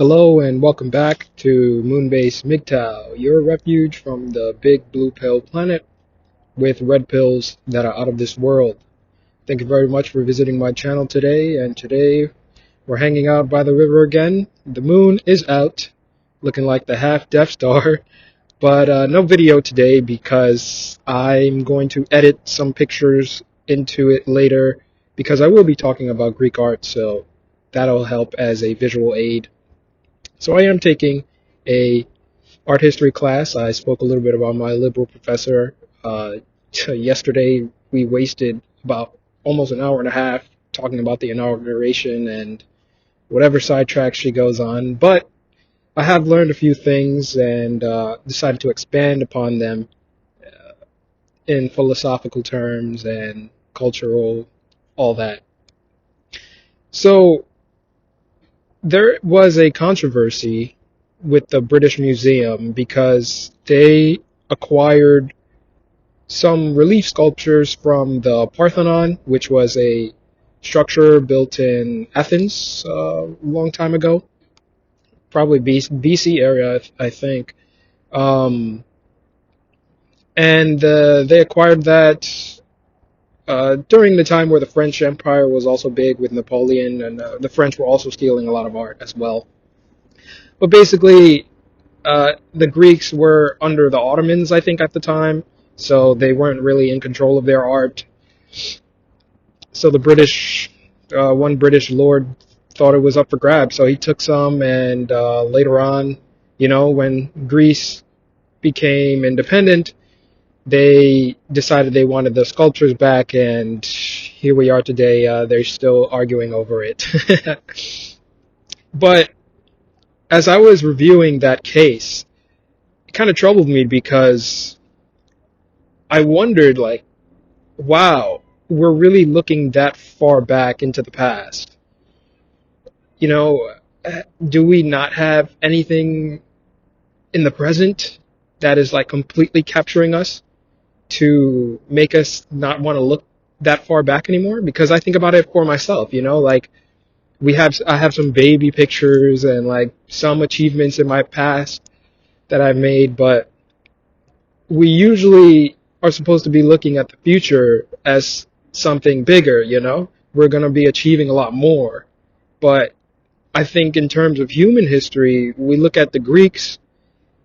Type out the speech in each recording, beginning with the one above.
Hello and welcome back to Moonbase MGTOW, your refuge from the big blue pill planet with red pills that are out of this world. Thank you very much for visiting my channel today, and today we're hanging out by the river again. The moon is out, looking like the half Death Star, but no video today because I'm going to edit some pictures into it later because I will be talking about Greek art, so that'll help as a visual aid. So I am taking a art history class. I spoke a little bit about my liberal professor. Yesterday we wasted about almost an hour and a half talking about the inauguration and whatever sidetrack she goes on. But I have learned a few things and decided to expand upon them in philosophical terms and cultural, all that. So there was a controversy with the British Museum because they acquired some relief sculptures from the Parthenon, which was a structure built in Athens a long time ago, probably BC area, I think. And they acquired that during the time where the French Empire was also big with Napoleon, and the French were also stealing a lot of art as well. But basically, the Greeks were under the Ottomans, I think, at the time, so they weren't really in control of their art. So the one British lord thought it was up for grabs, so he took some, and later on, when Greece became independent, they decided they wanted the sculptures back, and here we are today. They're still arguing over it. But as I was reviewing that case, it kind of troubled me because I wondered, wow, we're really looking that far back into the past. Do we not have anything in the present that is completely capturing us to make us not want to look that far back anymore? Because I think about it for myself, I have some baby pictures and some achievements in my past that I've made, but we usually are supposed to be looking at the future as something bigger, We're going to be achieving a lot more. But I think in terms of human history, we look at the Greeks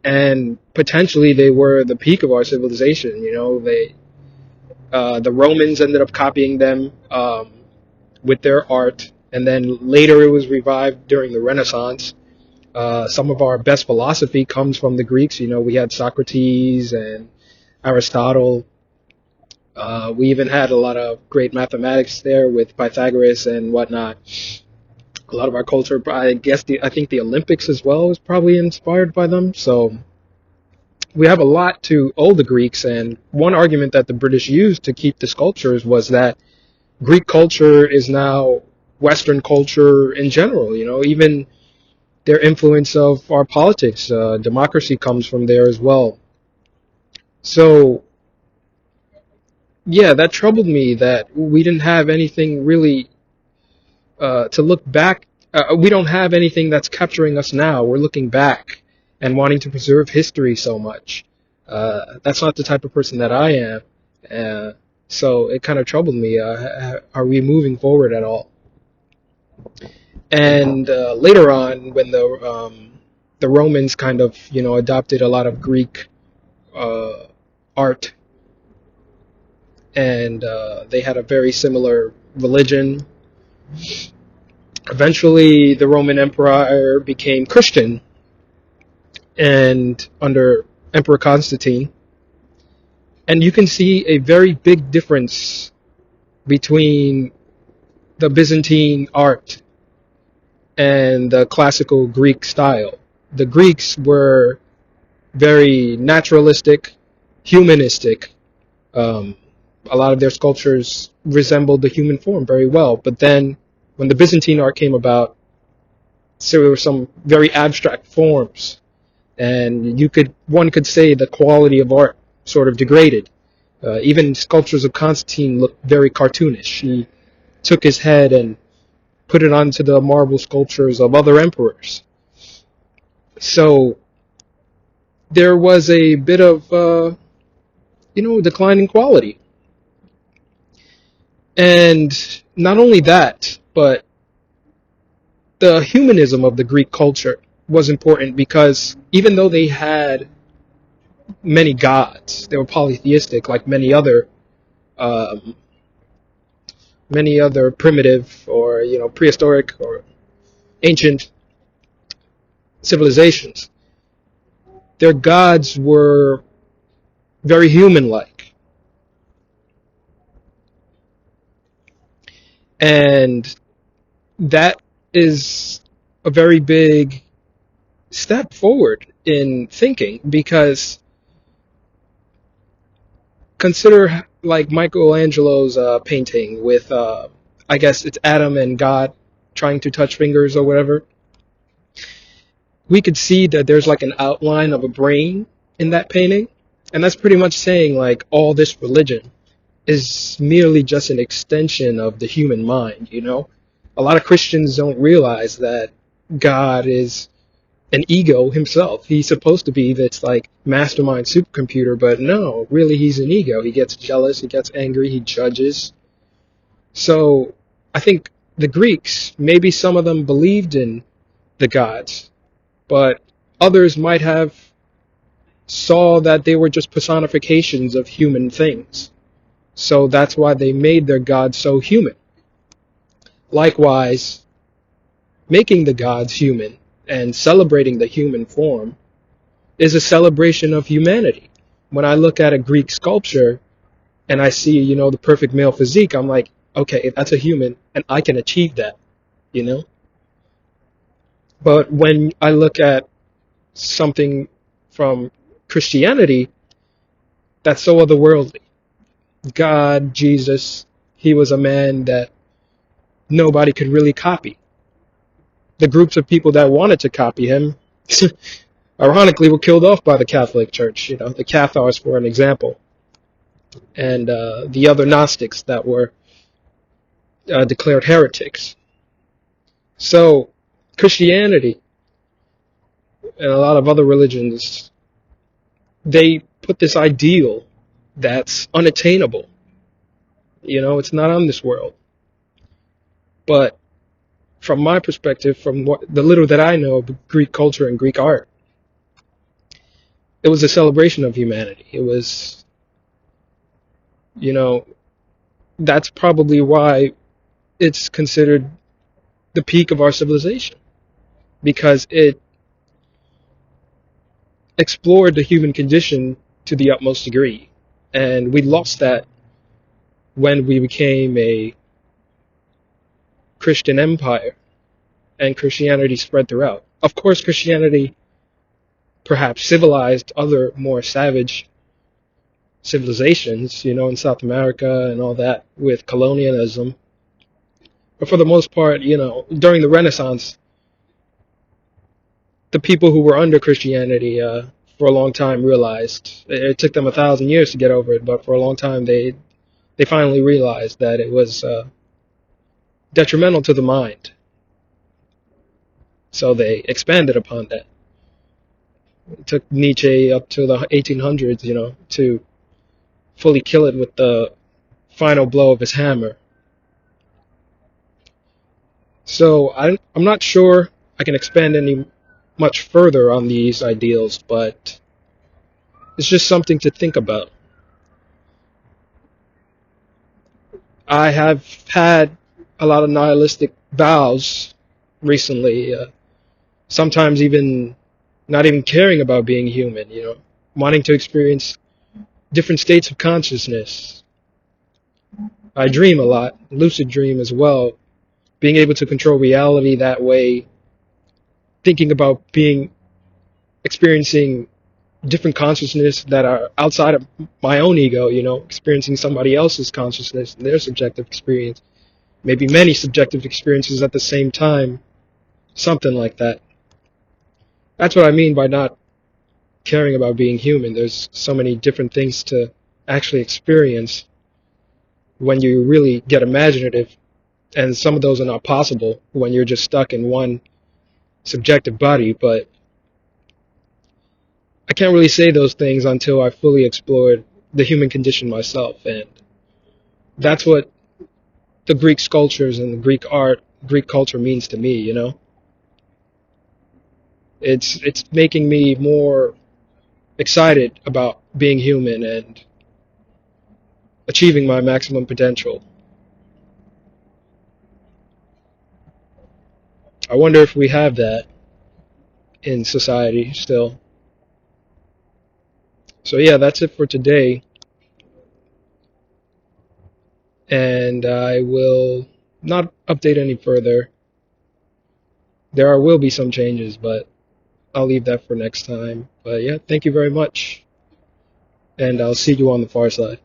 and potentially they were the peak of our civilization, the Romans ended up copying them with their art, and then later it was revived during the Renaissance. Some of our best philosophy comes from the Greeks. We had Socrates and Aristotle. We even had a lot of great mathematics there with Pythagoras and whatnot. A lot of our culture, I think the Olympics as well is probably inspired by them. So we have a lot to owe the Greeks, and one argument that the British used to keep the sculptures was that Greek culture is now Western culture in general. Even their influence of our politics, democracy comes from there as well. So yeah, that troubled me that we didn't have anything really to look back. We don't have anything that's capturing us now. We're looking back and wanting to preserve history so much. That's not the type of person that I am. So it kind of troubled me. Are we moving forward at all? And later on, when the Romans kind of adopted a lot of Greek art, and they had a very similar religion. Eventually, the Roman Empire became Christian, and under Emperor Constantine, and you can see a very big difference between the Byzantine art and the classical Greek style. The Greeks were very naturalistic, humanistic. A lot of their sculptures resembled the human form very well, but then when the Byzantine art came about, so there were some very abstract forms, and one could say the quality of art sort of degraded. Even sculptures of Constantine looked very cartoonish. He took his head and put it onto the marble sculptures of other emperors. So there was a bit of, decline in quality. And not only that, but the humanism of the Greek culture was important because even though they had many gods, they were polytheistic like um, many other primitive or prehistoric or ancient civilizations. Their gods were very human-like, and that is a very big step forward in thinking because consider like Michelangelo's painting with I guess it's Adam and God trying to touch fingers or whatever. We could see that there's like an outline of a brain in that painting, and that's pretty much saying like all this religion is merely just an extension of the human mind. A lot of Christians don't realize that God is an ego himself. He's supposed to be this like mastermind supercomputer, but no, really he's an ego. He gets jealous, he gets angry, he judges. So I think the Greeks, maybe some of them believed in the gods, but others might have saw that they were just personifications of human things. So that's why they made their gods so human. Likewise, making the gods human and celebrating the human form is a celebration of humanity. When I look at a Greek sculpture and I see, the perfect male physique, I'm like, okay, that's a human and I can achieve that. But when I look at something from Christianity, that's so otherworldly. God, Jesus, he was a man that nobody could really copy. The groups of people that wanted to copy him, ironically, were killed off by the Catholic Church. The Cathars, for an example, and the other Gnostics that were declared heretics. So Christianity and a lot of other religions, they put this ideal that's unattainable. It's not on this world. But from my perspective, from the little that I know of Greek culture and Greek art, it was a celebration of humanity. It was, that's probably why it's considered the peak of our civilization, because it explored the human condition to the utmost degree. And we lost that when we became a Christian empire and Christianity spread throughout. Of course, Christianity perhaps civilized other more savage civilizations, in South America and all that with colonialism. But for the most part, during the Renaissance, the people who were under Christianity for a long time realized it took them 1,000 years to get over it, but for a long time they finally realized that it was detrimental to the mind. So they expanded upon that. It took Nietzsche up to the 1800s, to fully kill it with the final blow of his hammer. So I'm not sure I can expand any much further on these ideals, but it's just something to think about. I have had a lot of nihilistic vows recently, sometimes even not even caring about being human, wanting to experience different states of consciousness. I dream a lot, lucid dream as well, being able to control reality that way, thinking about experiencing different consciousness that are outside of my own ego, experiencing somebody else's consciousness and their subjective experience, maybe many subjective experiences at the same time, something like that. That's what I mean by not caring about being human. There's so many different things to actually experience when you really get imaginative, and some of those are not possible when you're just stuck in one subjective body. But I can't really say those things until I fully explored the human condition myself, and that's what the Greek sculptures and the Greek art, Greek culture means to me, you know? It's making me more excited about being human and achieving my maximum potential. I wonder if we have that in society still. So yeah, that's it for today. And I will not update any further. Will be some changes, but I'll leave that for next time. But yeah, thank you very much. And I'll see you on the far side.